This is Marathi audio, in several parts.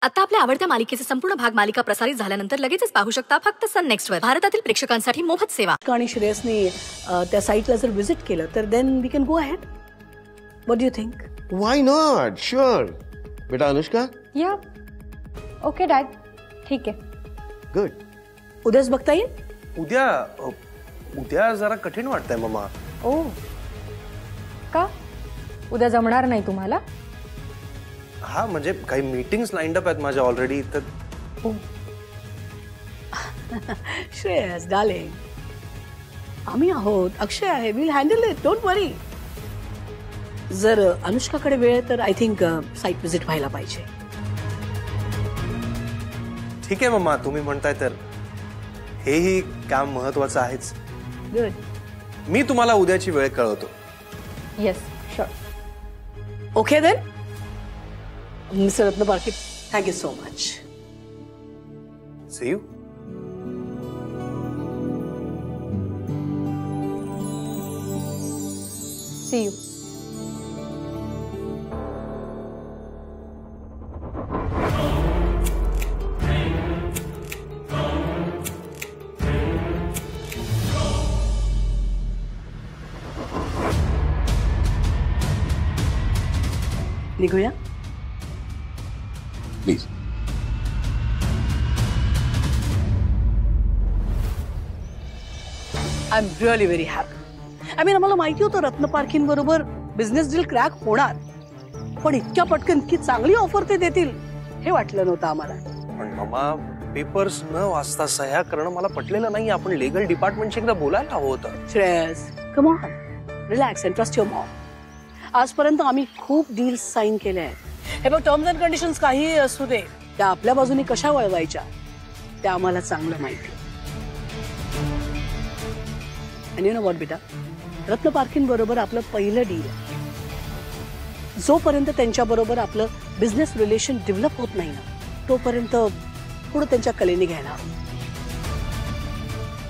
आता आपल्या आवडत्या मालिकेचे संपूर्ण भाग मालिका प्रसारित झाल्यानंतर लगेचच पाहू शकता फक्त सन नेक्स्ट वर. भारतातील प्रेक्षकांसाठी मोफत सेवा. आणि श्रेयसने त्या साईटला जर व्हिजिट केलं तर then we can go ahead. What do you think? Why not? Sure. बेटा अनुष्का. या ओके डॅड, ठीक आहे. गुड. उद्याच बघता येईल? उद्या जरा कठीण वाटतंय मम्मा. ओ का? उद्या जमणार नाही तुम्हाला? हा म्हणजे काही मीटिंग्स लाईन्ड अप आहेत माझ्या ऑलरेडी. तर श्रेयस डार्लिंग, आम्ही आहोत, अक्षय आहे, विल हँडल इट, डोंट वरी. जर अनुष्काकडे वेळ आहे तर आय थिंक साईट व्हिजिट व्हायला पाहिजे. ठीक आहे मम्मा, तुम्ही म्हणताय तर हेही काम महत्वाचं आहेच. गुड. मी तुम्हाला उद्याची वेळ कळवतो. Yes sure. Okay then mister Ratnaparkhi, thank you so much. See you. See you. निघूया please. I am really very happy. I mean आम्हाला माहिती होतं रत्नपारखींबरोबर बिझनेस डील क्रॅक होणार, पण इतक्या पटकन इतकी चांगली ऑफर ते देतील हे वाटलं नव्हतं आम्हाला. पण मम्मा, पेपर्स न वाचता सह्या करणं मला पटलेलं नाही. आपण लीगल डिपार्टमेंटशी एकदा बोलायला हवं होतं. Shreyas come on, relax and trust your Maugham. आजपर्यंत आम्ही खूप डील्स साईन केले आहेत. हे बघ, टर्म्स अँड कंडिशन्स काहीही असू दे, त्या आपल्या बाजूने कशा वळवायच्या त्या आम्हाला चांगलं माहिती. आणि यू नो व्हॉट बेटा, रत्नपारखींबरोबर आपलं पहिलं डील आहे. जोपर्यंत त्यांच्याबरोबर आपलं बिझनेस रिलेशन डेव्हलप होत नाही ना, तोपर्यंत पुढे त्यांच्या कलेने घ्यायला हवं.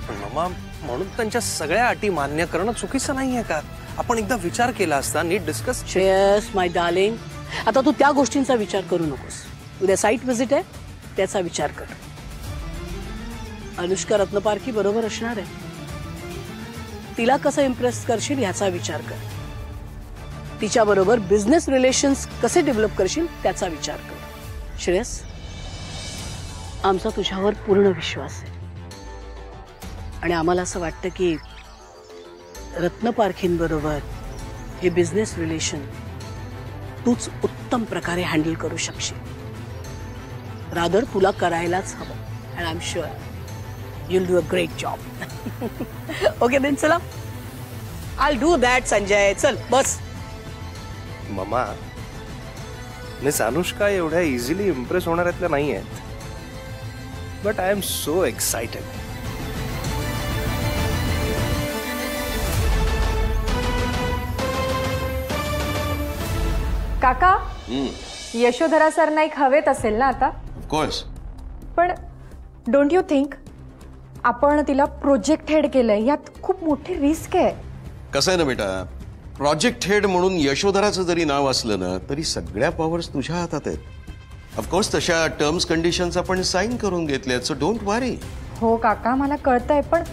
पण मम्मा, म्हणून त्यांच्या सगळ्या अटी मान्य करणं चुकीचं नाहीये का? आपण एकदा विचार केला असता, नीट डिस्कस. श्रेयस माय डार्लिंग, आता तू त्या गोष्टींचा विचार करू नकोस. उद्या साईट व्हिजिट आहे, त्याचा विचार कर. अनुष्का रत्नपारखी बरोबर असणार आहे, तिला कसं इम्प्रेस करशील ह्याचा विचार कर. तिच्या बरोबर बिझनेस रिलेशन्स कसे डेव्हलप करशील त्याचा विचार कर. श्रेयस, आमचा तुझ्यावर पूर्ण विश्वास आहे आणि आम्हाला असं वाटतं की रत्नपारखींबरोबर हे बिझनेस रिलेशन तूच उत्तम प्रकारे हँडल करू शकशील. रादर तुला करायलाच हवं. And I am sure you'll do a great job. Okay then, चला. I'll do that, Sanjay. चल बस. मम्मा, मिस अनुष्का एवढ्या इझिली इम्प्रेस होणाऱ्यातल्या नाही आहेत. But I am so excited. काका, यशोधरा सरना एक हवेत असेल ना आता? ऑफकोर्स. पण डोंट यू थिंक आपण तिला प्रोजेक्ट हेड केलंय, यात खूप मोठी रिस्क आहे. कसं आहे ना बेटा, प्रोजेक्ट हेड म्हणून यशोधराचं जरी नाव असलं ना तरी सगळ्या पॉवर्स तुझ्या हातात आहेत. ऑफकोर्स तशा टर्म्स कंडिशन्स आपण साईन करून घेतल्यात, सो डोंट वरी. हो काका, मला कळतंय, पण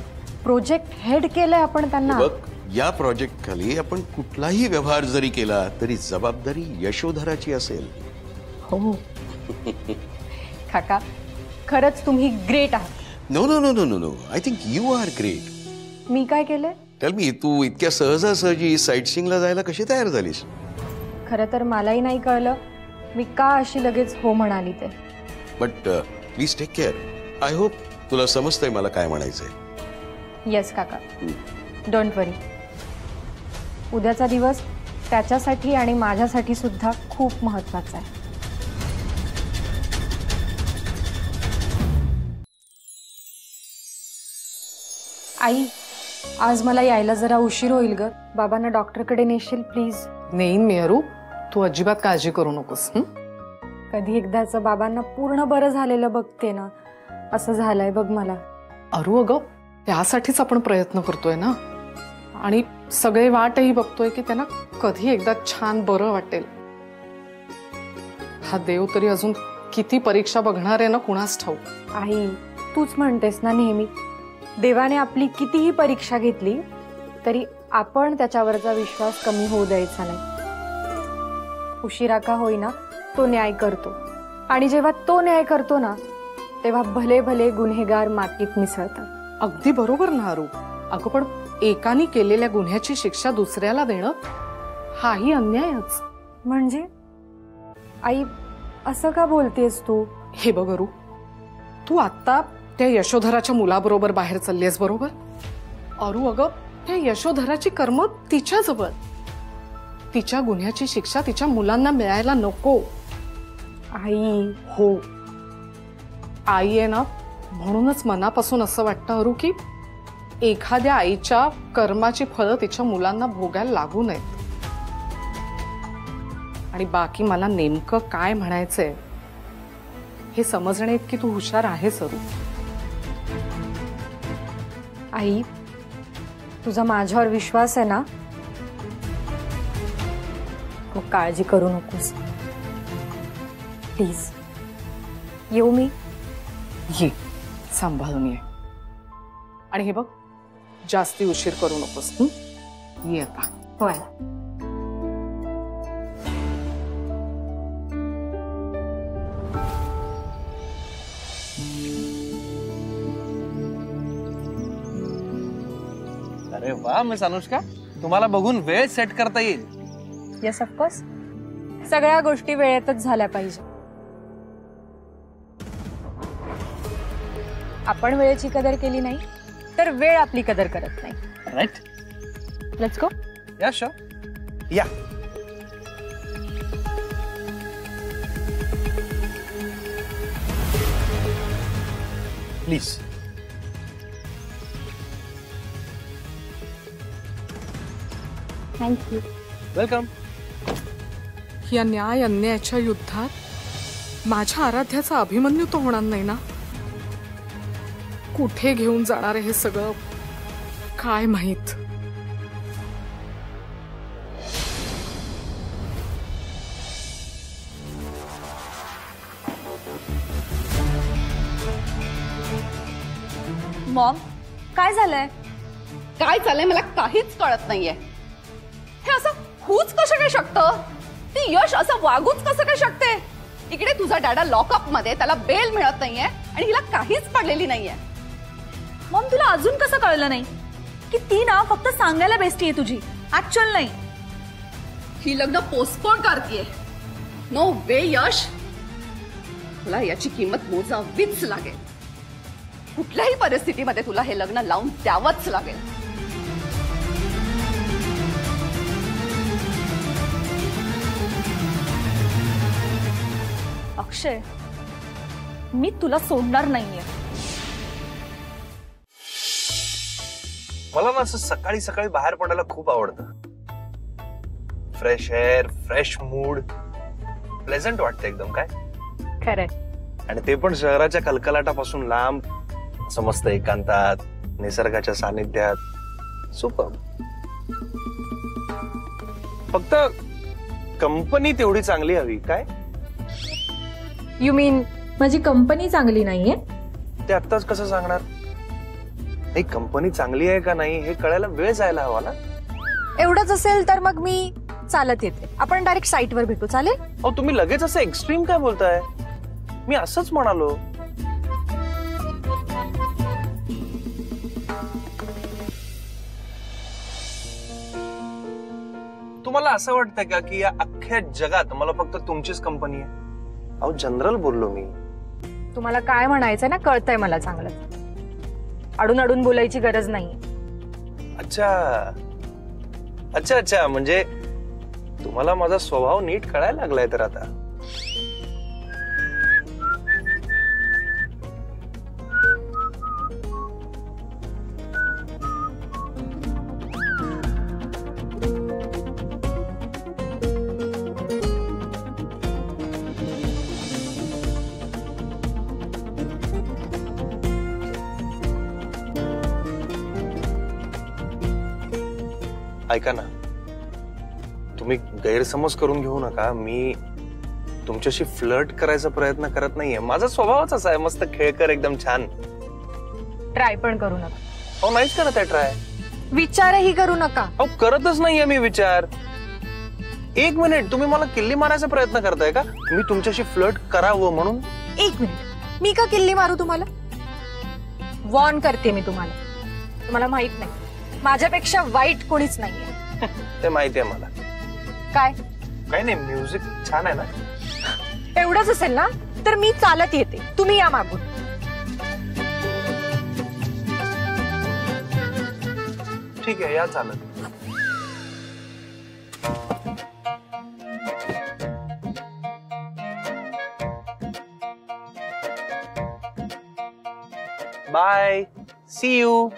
प्रोजेक्ट हेड केलंय आपण त्यांना. बघ, या प्रोजेक्ट खाली आपण कुठलाही व्यवहार जरी केला तरी जबाबदारी यशोधराची असेल. हो काका, खरंच तुम्ही ग्रेट आहात. No no no no no no, I think you are great. मी काय केलंय? टेल मी, तू इतक्या सहजासहजी साईट सीइंगला जायला कशी तयार झालीस? खरं तर मलाही नाही कळलं मी का अशी लगेच हो म्हणाली ते. But please take care. I hope तुला समजतंय मला काय म्हणायचंय. येस काका, डोंट वरी. उद्याचा दिवस त्याच्यासाठी आणि माझ्यासाठी सुद्धा खूप महत्वाचा आहे. आई, आज मला यायला जरा उशीर होईल ग. बाबांना डॉक्टरकडे नेशील प्लीज? नेईन मी अरू, तू अजिबात काळजी करू नकोस. कधी एकदाचं बाबांना पूर्ण बरं झालेलं बघते ना, असं झालंय बघ मला. अरू अगं, त्यासाठीच आपण प्रयत्न करतोय ना, आणि सगळे वाटही बघतोय की त्यांना कधी एकदा छान बरं वाटेल. हा देव तरी अजून किती परीक्षा बघणार आहे ना कुणास ठाऊक. आई, तूच म्हणतेस ना नेहमी, देवाने आपली कितीही परीक्षा घेतली तरी आपण त्याच्यावरचा विश्वास कमी होऊ द्यायचा नाही. उशिरा का होईना तो न्याय करतो, आणि जेव्हा तो न्याय करतो ना तेव्हा भले भले गुन्हेगार मातीत मिसळतात. अगदी बरोबर ना अरू. अगं पण एकाने केलेल्या गुन्ह्याची शिक्षा दुसऱ्याला देणं हाही अन्यायच. म्हणजे आई असं का बोलतेस तू? हे बघ अरू, तू आता त्या यशोधराच्या मुलाबरोबर बाहेर चाललीस बरोबर. अरू अगं, त्या यशोधराची कर्म तिच्याजवळ. तिच्या गुन्ह्याची शिक्षा तिच्या मुलांना मिळायला नको. आई, हो, आई आहे ना, म्हणूनच मनापासून असं वाटतं अरू की एखाद्या आईच्या कर्माची फळं तिच्या मुलांना भोगायला लागू नयेत. आणि बाकी मला नेमकं काय म्हणायचंय हे समजणे इतकी तू हुशार आहेस अरू. आई, तुझा माझ्यावर विश्वास आहे ना, मग काळजी करू नकोस प्लीज. येऊ मी? ये, सांभाळून ये. आणि हे बघ, जास्ती उशीर करू नकोस. ये आता. होय. अरे वा मिस अनुष्का, तुम्हाला बघून वेळ सेट करता येईल. Yes, of course. सगळ्या गोष्टी वेळेतच झाल्या पाहिजे. आपण वेळेची कदर केली नाही तर वेळ आपली कदर करत नाही. राईट. Let's go. या शुअर. या. प्लीज. थँक्यू. वेलकम. या न्याय अन्यायाच्या युद्धात माझ्या आराध्याचा अभिमन्यू तो होणार नाही ना. कुठे घेऊन जाणार आहे हे सगळं काय माहित. मॉम, काय झालंय? काय चाललंय मला काहीच कळत नाहीये. हे असं होऊच कसं काय शकतं? ती यश असं वागूच कसं काय शकते? इकडे तुझा डॅडा लॉकअप मध्ये, त्याला बेल मिळत नाहीये आणि हिला काहीच पडलेली नाहीये. मॉम, तुला अजून कसं कळलं नाही की ती ना फक्त सांगायला बेस्टी आहे तुझी, ऍक्च्युअल नाही. ही लग्न पोस्टपोन करतेय. नो वे यश, तुला याची किंमत मोजावीच लागेल. कुठल्याही परिस्थितीमध्ये तुला हे लग्न लावून द्यावंच लागेल. अक्षय, मी तुला सोडणार नाहीये. मला ना असं सकाळी सकाळी बाहेर पडायला खूप आवडतं. Fresh air, fresh mood, pleasant वाटतं एकदम. काय खरंय. आणि ते पण शहराच्या कलकलाटापासून लांब, असं मस्त एकांतात, निसर्गाच्या सानिध्यात. सुपर. फक्त कंपनी तेवढी चांगली हवी. काय यू मीन माझी कंपनी चांगली नाहीये? ते आत्ताच कसं सांगणार? नाही, कंपनी चांगली आहे का नाही हे कळायला वेळ जायला हवा ना. एवढंच असेल तर मग मी चालत येते. आपण डायरेक्ट साईटवर भेटू, चालेल? अहो, तुम्ही लगेच असं एक्स्ट्रीम काय बोलताय? मी असंच म्हणालो. तुम्हाला असं वाटतंय का की या अख्ख्या जगात मला फक्त तुमचीच कंपनी आहे? अहो, जनरल बोललो मी. तुम्हाला काय म्हणायचं ना कळतंय मला चांगलं. अडून अडून बोलायची गरज नाही. अच्छा अच्छा अच्छा, म्हणजे तुम्हाला माझा स्वभाव नीट कळायला लागलाय तर आता. ऐका ना, तुम्ही गैरसमज करून घेऊ नका. तुमच्याशी फ्लर्ट करायचा प्रयत्न करत नाहीये. माझा स्वभावच असा आहे, मस्त खेळकर, एकदम छान. ट्राय पण करू नका. अहो नाहीच करत आहे ट्राय. विचारही करू नका. अहो करतच नाहीये मी विचार. एक मिनिट, तुम्ही मला किल्ली मारायचा प्रयत्न करताय का? मी तुमच्याशी फ्लर्ट करावं म्हणून? एक मिनिट, मी का किल्ली मारू तुम्हाला? वॉर्न करते मी तुम्हाला. तुम्हाला माहित नाही, माझ्यापेक्षा वाईट कोणीच नाहीये. ते माहिती आहे मला. काय? काही नाही, म्युझिक छान आहे ना. एवढंच असेल ना तर मी चालत येते, तुम्ही या मागून. ठीक आहे, या चालत. Bye, see you.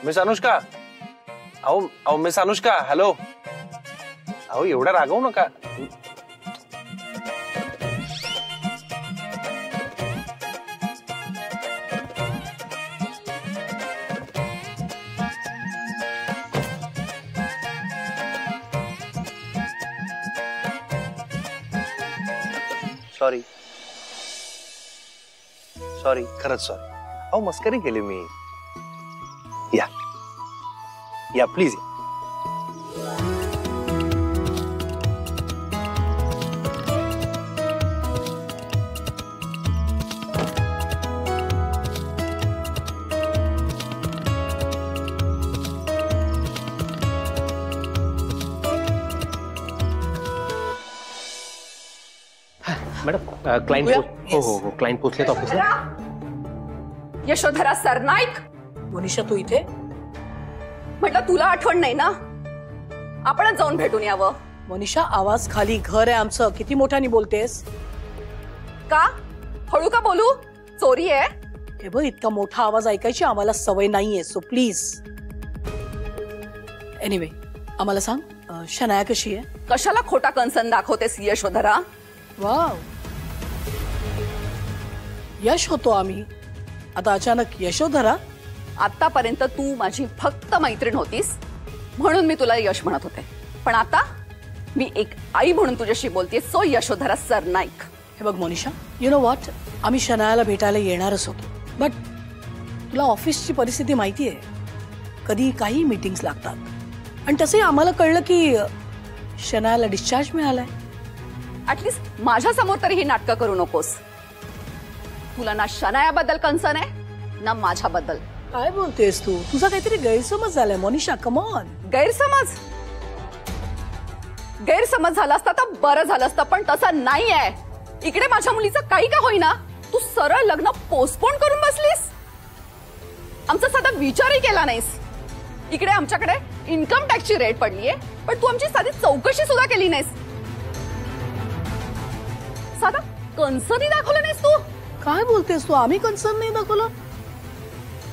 Miss Anushka. अहो मिस अनुष्का, हॅलो. अहो एवढा रागवू नका. सॉरी, खरंच सॉरी. अहो मस्करी केली मी. या प्लीज. मॅडम क्लायंट हो क्लायंट पोहोचलेत ऑफिसला. यशोधरा सरनाईक. मोनिशा तू इथे? म्हटलं तुला आठवण नाही ना, आपणच जाऊन भेटून यावं. मोनिशा आवाज खाली, घर आहे आमचं, किती मोठ्याने बोलतेस? का हळू का बोलू? चोरी आहे? हे बघ, इतका मोठा आवाज ऐकायची आम्हाला सवय नाहीये, सो प्लीज. एनिवे आम्हाला सांग, शनाया कशी आहे? कशाला खोटा कन्सर्न दाखवतेस यशोधरा? वाव, यश होतो आम्ही, आता अचानक यशोधरा? आतापर्यंत तू माझी फक्त मैत्रीण होतीस म्हणून मी तुला यश म्हणत होते, पण आता मी एक आई म्हणून तुझ्याशी बोलतेय. सो यशोधरा सरनाईक. हे बघ मोनिशा, यु नो व्हॉट, आम्ही शनायाला भेटायला येणारच होतो, बट तुला ऑफिसची परिस्थिती माहिती आहे, कधी काही मीटिंग्स लागतात, आणि तसंही आम्हाला कळलं की शनायाला डिस्चार्ज मिळालाय. ऍटलीस्ट माझ्या समोर तरी ही नाटकं करू नकोस. तुला ना शनायाबद्दल कन्सर्न आहे ना माझ्याबद्दल. काय बोलतेस तू? तुझा काहीतरी गैरसमज झालाय मोनिशा, कम ऑन. गैरसमज झाला असता तर बरं झालं असतं, पण तसं नाहीये. इकडे माझ्या मुलीचं काही का होईना तू सरळ लग्न पोस्टपोन करून बसलीस. आमचा साधा विचारही केला नाहीस. इकडे आमच्याकडे इन्कम टॅक्सची रेट पडलीये, पण तू आमची साधी चौकशी सुद्धा केली नाहीस. साधा कन्सर्नही दाखवलं नाहीस तू. काय बोलतेस तू? आम्ही कन्सर्न नाही दाखवलं.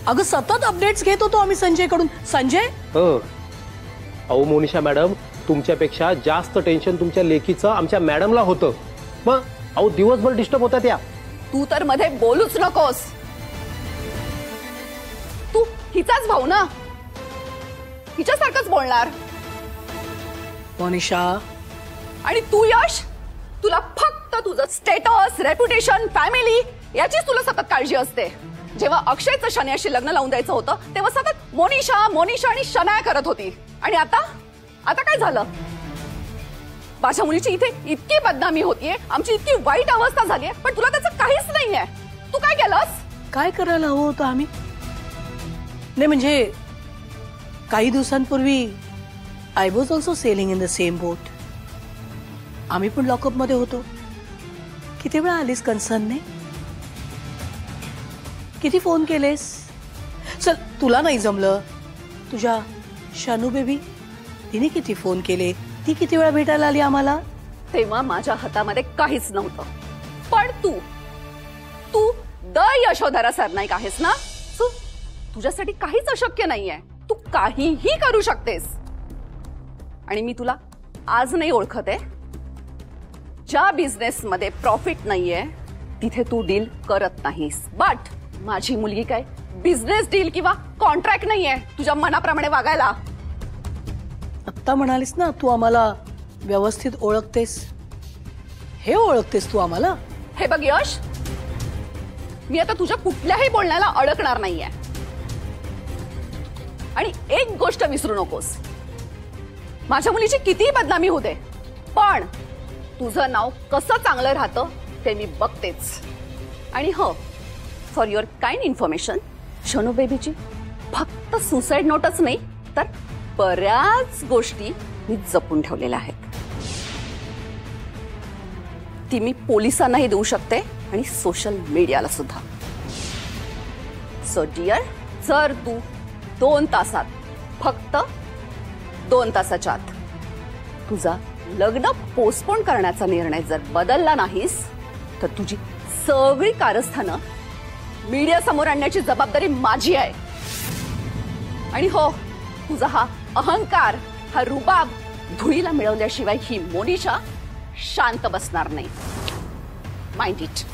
अगं सतत अपडेट्स घेत होतो आम्ही संजय कडून. संजय, अहो मोनिशा मॅडम, तुमच्यापेक्षा जास्त टेन्शन तुमच्या लेकीचं आमच्या मॅडमला होतं. मग अहो दिवसभर डिस्टर्ब होता त्या. तू तर मध्ये बोलूच नकोस. तू हिचाच भाऊ ना, हिच्यासारखंच बोलणार. मोनिशा, आणि तू यश, तुला फक्त तुझं स्टेटस, रेप्युटेशन, फॅमिली याचीच तुला सतत काळजी असते. जेव्हा अक्षयचं शनायाशी लग्न लावून द्यायचं होतं तेव्हा सतत मोनिशा मोनिशा आणि शनाया करत होती. आणि आता काय झालं? माझ्या मुलीची इथे इतकी बदनामी होतीये, आमची इतकी वाईट अवस्था झालीये, पण तुला त्याचं काहीच नाहीये. तू काय केलंस? काय करायला हवं होतं आम्ही? नाही म्हणजे काही दिवसांपूर्वी I was also selling in the same boat. आम्ही पण लॉकअप मध्ये होतो. किती वेळा आलीस कन्सर्नने? किती फोन केलेस? चल, तुला नाही जमलं, तुझ्या शानू बेबी तिने किती फोन केले, ती किती वेळा भेटायला आली आम्हाला. तेव्हा माझ्या हातामध्ये काहीच नव्हतं, पण तू द यशोधरा सरनाईक आहेस ना. तुझ्यासाठी काहीच अशक्य नाहीये. तू काहीही करू शकतेस. आणि मी तुला आज नाही ओळखत आहे. ज्या बिझनेस मध्ये प्रॉफिट नाहीये तिथे तू डील करत नाहीस. बट माझी मुलगी काय बिझनेस डील किंवा कॉन्ट्रॅक्ट नाहीये तुझ्या मनाप्रमाणे वागायला. आत्ता म्हणालीस ना तू आम्हाला व्यवस्थित ओळखतेस, हे ओळखतेस तू आम्हाला. हे बघ यश, मी आता तुझ्या कुठल्याही बोलण्याला अडकणार नाहीये. आणि एक गोष्ट विसरू नकोस, माझ्या मुलीची कितीही बदनामी होते पण तुझं नाव कसं चांगलं राहतं ते मी बघतेच. आणि हो, for your kind information, Shanu बेबीची फक्त सुसाईड नोटच नाही तर बऱ्याच गोष्टी मी जपून ठेवलेल्या आहेत. ती मी पोलिसांनाही देऊ शकते आणि सोशल मीडियाला सुद्धा. सो डिअर, जर तू 2 तासात, फक्त 2 तासाच्या आत तुझा लग्न पोस्टपोन करण्याचा निर्णय जर बदलला नाहीस तर तुझी सगळी कारस्थानं मीडिया समोर आणण्याची जबाबदारी माझी आहे. आणि हो, तुझा हा अहंकार, हा रुबाब धुळीला मिळवल्याशिवाय ही मोनिशा शांत बसणार नाही. Mind it.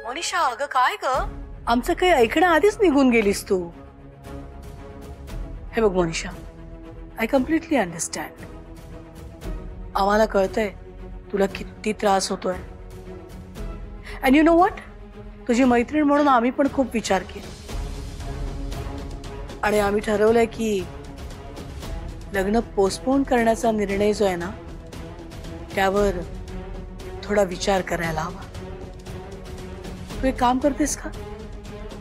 मोनिशा, अगं काय ग, आमचं काही ऐकणं आधीच निघून गेलीस तू. हे बघ मोनिशा, आय कम्प्लिटली अंडरस्टँड. आम्हाला कळतंय तुला किती त्रास होतोय. अँड यू नो व्हॉट, तुझी मैत्रीण म्हणून आम्ही पण खूप विचार केला आणि आम्ही ठरवलंय की लग्न पोस्टपोन करण्याचा निर्णय जो आहे ना त्यावर थोडा विचार करायला हवा. तू एक काम करतेस का,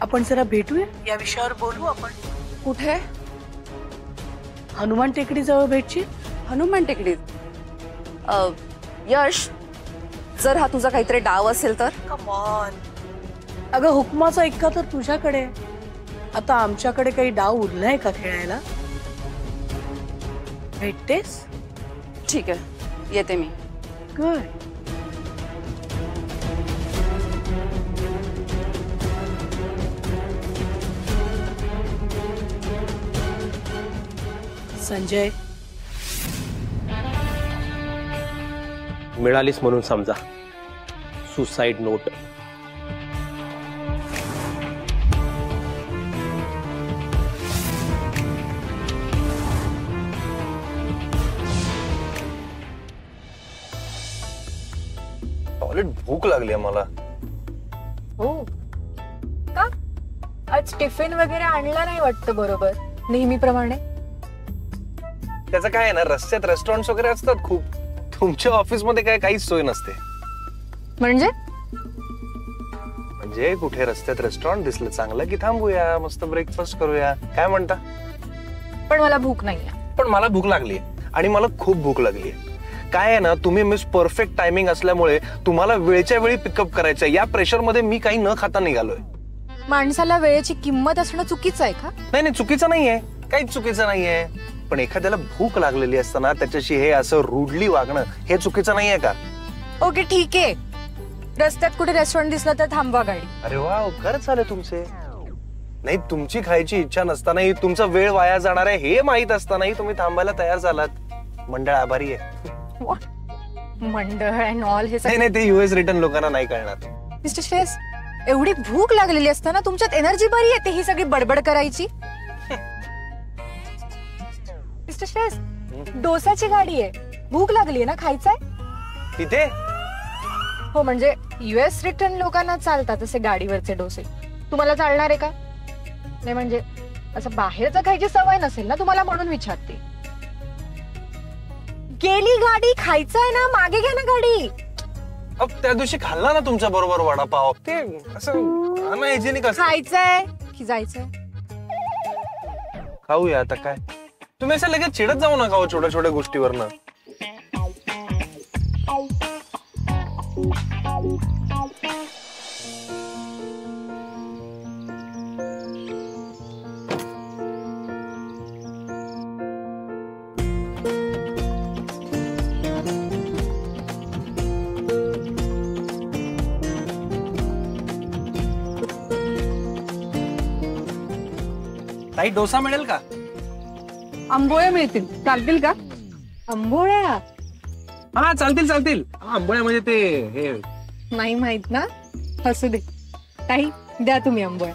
आपण जरा भेटूया, या विषयावर बोलू आपण. कुठे? हनुमान टेकडी जवळ भेटची. हनुमान टेकडीत? यश, जर हा तुझा काहीतरी डाव असेल तर? कम ऑन, अगं हुकमाचा इक्का तर तुझ्याकडे, आता आमच्याकडे काही डाव उरलाय का खेळायला? भेटतेस? ठीक आहे, येते मी. गुड. संजय, मिळालीच म्हणून समजा सुसाईड नोट. भूक लागली आहे मला. हो का? आज टिफिन वगैरे आणला नाही वाटतं बरोबर नेहमीप्रमाणे. त्याचं काय आहे ना, रस्त्यात रेस्टॉरंट वगैरे असतात खूप. तुमच्या ऑफिस मध्ये काय काहीच सोय नसते. म्हणजे कुठे रस्त्यात रेस्टॉरंट दिसलं चांगलं की थांबूया, मस्त ब्रेकफास्ट करूया, काय म्हणता? पण मला भूक नाहीये. पण मला भूक लागली आणि मला खूप भूक लागली. काय आहे ना, तुम्ही मिस परफेक्ट टायमिंग असल्यामुळे तुम्हाला वेळच्या वेळी पिकअप करायचं, या प्रेशर मध्ये मी काही न खाता निघालोय. माणसाला वेळेची किंमत असणं चुकीचं आहे का? नाही, चुकीचं नाहीये, काहीच चुकीचं नाहीये. पण एखाद्याला भूक लागलेली असताना त्याच्याशी हे असं रूडली वागणं हे चुकीचं नाहीये का? ओके ठीक आहे, रस्त्यात कुठे रेस्टॉरंट दिसलं तर थांबवा गाडी. अरे वा, खरंच झाले तुमचे. नाही, तुमची खायची इच्छा नसतानाही तुमचा वेळ वाया जाणार आहे हे माहित असतानाही तुम्ही थांबायला तयार झालात. मंडळ आभारी आहे. मंडळ अँड ऑल हे नाही, ते युएस रिटर्न लोकांना नाही कळणार. मिस्टर श्रेयस, एवढी भूक लागलेली असताना तुमच्यात एनर्जी बरी येते ही सगळी बडबड करायची. मिस्टर श्रेयस, डोसाची गाडी आहे, भूक लागली ना, खायचंय तिथे? हो, म्हणजे युएस रिटर्न लोकांना चालतात असे गाडीवरचे डोसे, तुम्हाला चालणार आहे का? नाही म्हणजे असं बाहेरचं खायची सवय नसेल ना तुम्हाला म्हणून विचारते. गेली गाडी, खायचंय ना, मागे घ्या ना गाडी. त्या दिवशी खाल्ला ना तुमच्या बरोबर वडापाव, ते असं अनहायजेनिक असतं. खायचंय की जायचंय? खाऊया आता काय. तुम्ही असं लगेच चिडत जाऊ नका छोट्या छोट्या गोष्टीवरनं. ताई डोसा मिळेल का? आंबोळ्या मिळतील, चालतील का? आंबोळ्या हा चालतील चालतील. आंबोळ्या म्हणजे ते हे नाही माहित ना, असू दे. ताई द्या तुम्ही आंबोळ्या.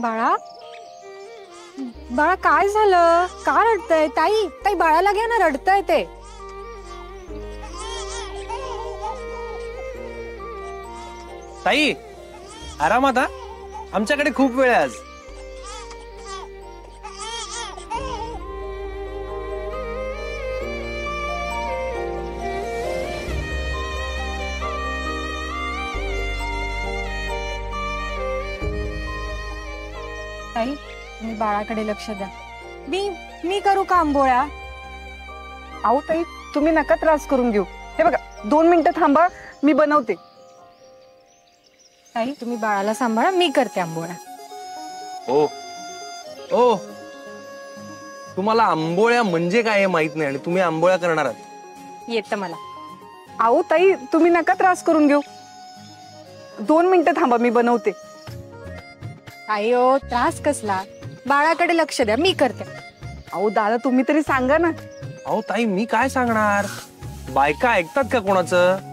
बाळा बाळा काय झालं, का रडतय? ताई ताई बाळाला घ्या ना, रडतय ते. ताई आरामात हा, आमच्याकडे खूप वेळ आहे आज. ताई तुम्ही बाळाकडे लक्ष द्या. मी करू का आंबोळ्या? अहो ताई तुम्ही नका त्रास करून घेऊ. हे बघा 2 मिनिटं थांबा, मी बनवते. ताई तुम्ही बाळाला सांभाळा, मी करते आंबोळ्या. ओ ओ तुम्हाला आंबोळ्या म्हणजे काय हे माहित नाही आणि तुम्ही आंबोळ्या करणार आहात. येतं मला. अहो ताई तुम्ही नका त्रास करून घेऊ. 2 मिनिटं थांबा, मी बनवते. अयो त्रास कसला, बाळाकडे लक्ष द्या, मी करते. अहो दादा तुम्ही तरी सांगा ना. अहो ताई मी काय सांगणार, बायका ऐकतात का कोणाचं?